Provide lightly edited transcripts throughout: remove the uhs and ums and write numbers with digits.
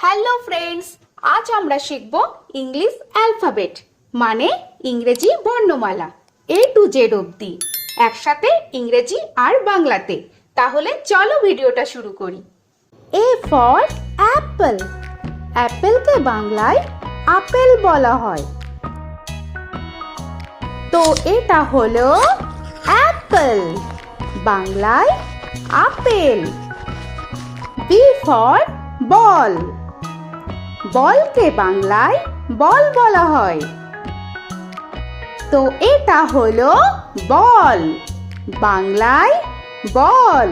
Hello friends, আজ আমরা শিখব ইংলিশ অ্যালফাবেট মানে ইংরেজি বর্ণমালা A to Z অবধি একসাথে ইংরেজি আর বাংলাতে। তাহলে চলো ভিডিওটা শুরু করি। A for Apple. অ্যাপেলকে বাংলায় আপেল বলা হয়, তো এটা হলো অ্যাপল, বাংলায় আপেল। B for বল। বলকে বাংলায় বল বলা হয়, তো এটা হলো বল, বাংলায় বল।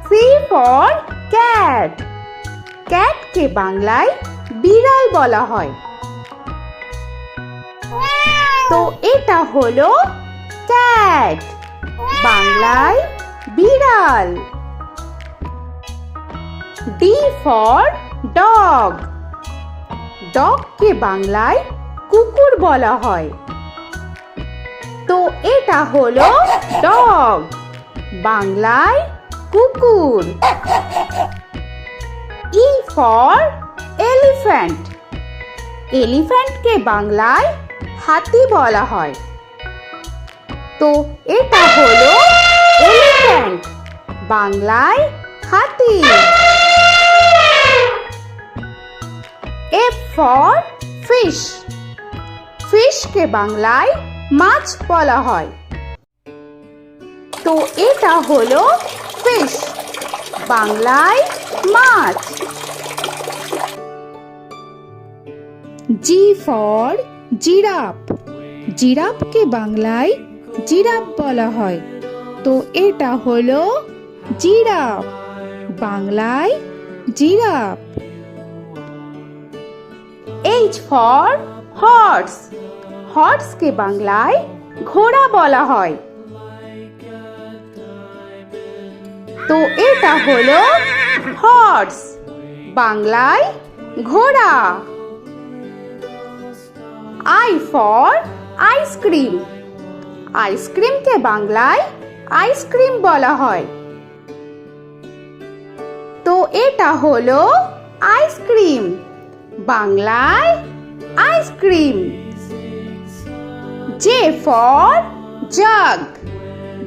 C for cat. ক্যাটকে বাংলায় বিড়াল বলা হয়, তো এটা হলো ক্যাট, বাংলায় বিড়াল। D for dog. ডগকে বাংলায় কুকুর বলা হয়, তো এটা হলো ডগ, বাংলায় কুকুর। E for elephant. এলিফ্যান্টকে বাংলায় হাতি বলা হয়, তো এটা হলো এলিফ্যান্ট, বাংলায় হাতি। F for fish. ফিশকে বাংলায় মাছ বলা হয়, তো এটা হলো ফিশ, বাংলায় মাছ। G for giraffe. জিরাফকে বাংলায় জিরাফ বলা হয়, তো এটা হলো জিরাফ, বাংলায় জিরাফ। H for horse. হর্সকে বাংলায় ঘোড়া বলা হয়, তো এটা হলো হর্স, বাংলায় ঘোড়া। I for ice cream. আইসক্রিমকে বাংলায় আইসক্রিম বলা হয়, তো এটা হলো আইসক্রিম, বাংলায় আইসক্রিম। J for jug.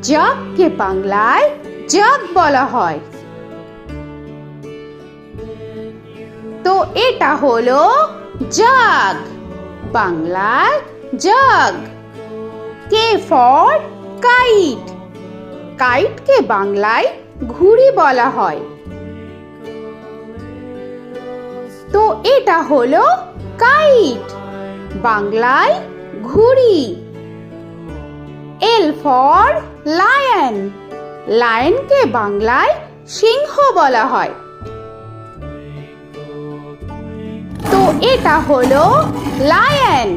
জাগকে বাংলায় জাগ বলা হয়, তো এটা হলো জাগ, বাংলায় জাগ। K for kite. কাইটকে বাংলায় ঘুড়ি বলা হয়, তো এটা হলো কাইট, বাংলায় ঘুড়ি। L for lion. লায়নকে বাংলায় সিংহ বলা হয়, তো এটা হলো লায়ন,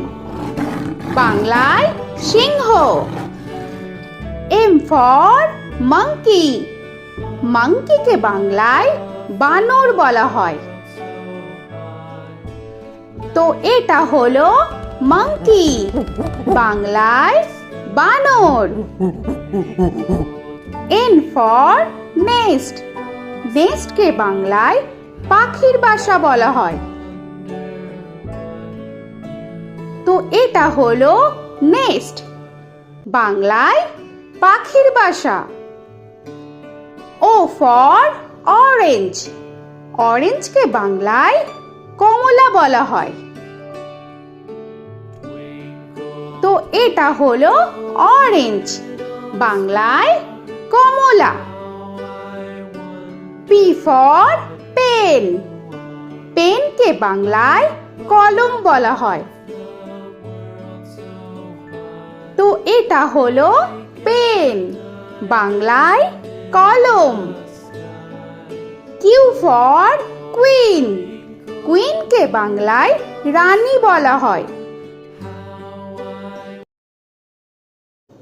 বাংলায় সিংহ। M for monkey. মাঙ্কিকে বাংলায় বানর বলা হয়, তো এটা হলো মাঙ্কি, বাংলায় বানর। N for nest. নেস্টকে বাংলায় পাখির বাসা বলা হয়, তো এটা হলো নেস্ট, বাংলায় পাখির বাসা। O for orange. অরেঞ্জকে বাংলায় কমলা বলা হয়, তো এটা হলো অরেঞ্জ, বাংলায় কমলা। P for pen. পেনকে বাংলায় কলম বলা হয়, তো এটা হলো পেন, বাংলায় কলম। Q for queen. কুইনকে বাংলায় রানী বলা হয়,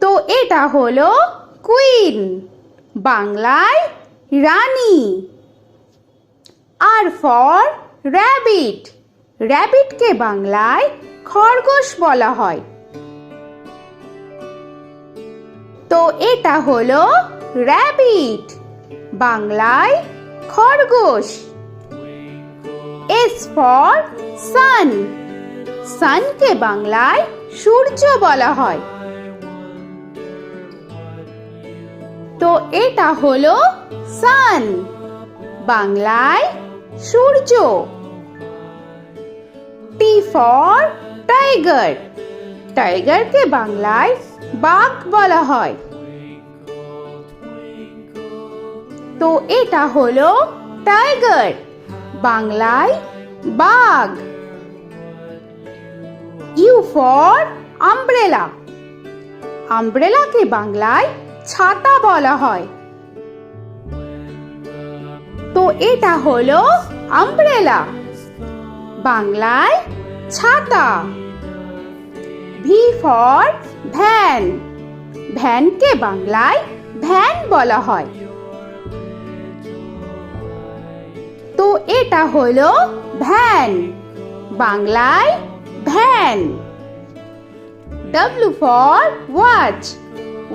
তো এটা হলো কুইন, বাংলায় রানী। R for rabbit. র‍্যাবিটকে বাংলায় খরগোশ বলা হয়, তো এটা হলো র‍্যাবিট, বাংলায় খরগোশ। S for sun. সানকে বাংলায় সূর্য বলা হয়। তো এটা হলো সান, বাংলায় সূর্য। T for tiger. টাইগারকে বাংলায় বাঘ বলা হয়। তো এটা হলো টাইগার, বাংলায় বাঘ। U for umbrella. আমব্রেলাকে বাংলায় ছাতা বলা হয়। তো এটা হলো আমব্রেলা, বাংলায় ছাতা। V for van. ভ্যানকে বাংলায় ভ্যান বলা হয়। তো এটা হলো ভ্যান, বাংলায় ভ্যান। W for watch.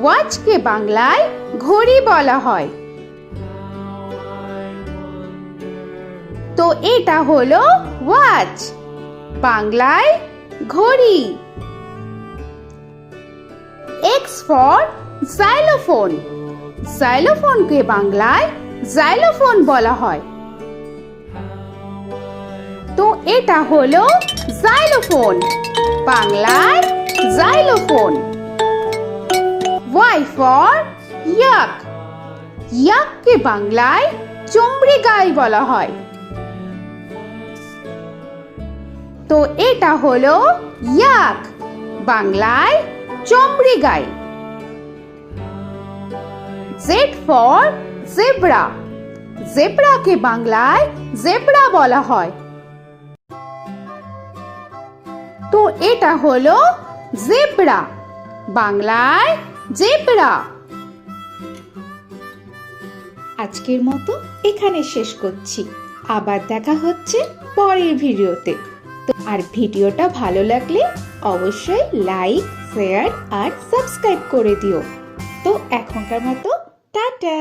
ওয়াচকে বাংলায় ঘড়ি বলা হয়। তো এটা হলো ওয়াচ, বাংলায় ঘড়ি। X for xylophone. xylophone-কে বাংলায় জাইলোফোন বলা হয়। তো এটা হলো জাইলোফোন, বাংলায় জাইলোফোন। Y for yak. ইয়াককে বাংলায় চমড়ি গাই বলা হয়। তো এটা হলো ইয়াক, বাংলায় চমড়ি গাই। Z for zebra. জেব্রাকে বাংলায় জেব্রা বলা হয়। তো এটা হলো জেব্রা, বাংলায় জেব্রা। আজকের মতো এখানে শেষ করছি। আবার দেখা হচ্ছে পরের ভিডিওতে। তো আর ভিডিওটা ভালো লাগলে অবশ্যই লাইক, শেয়ার আর সাবস্ক্রাইব করে দিও। তো এখনকার মতো টাটা।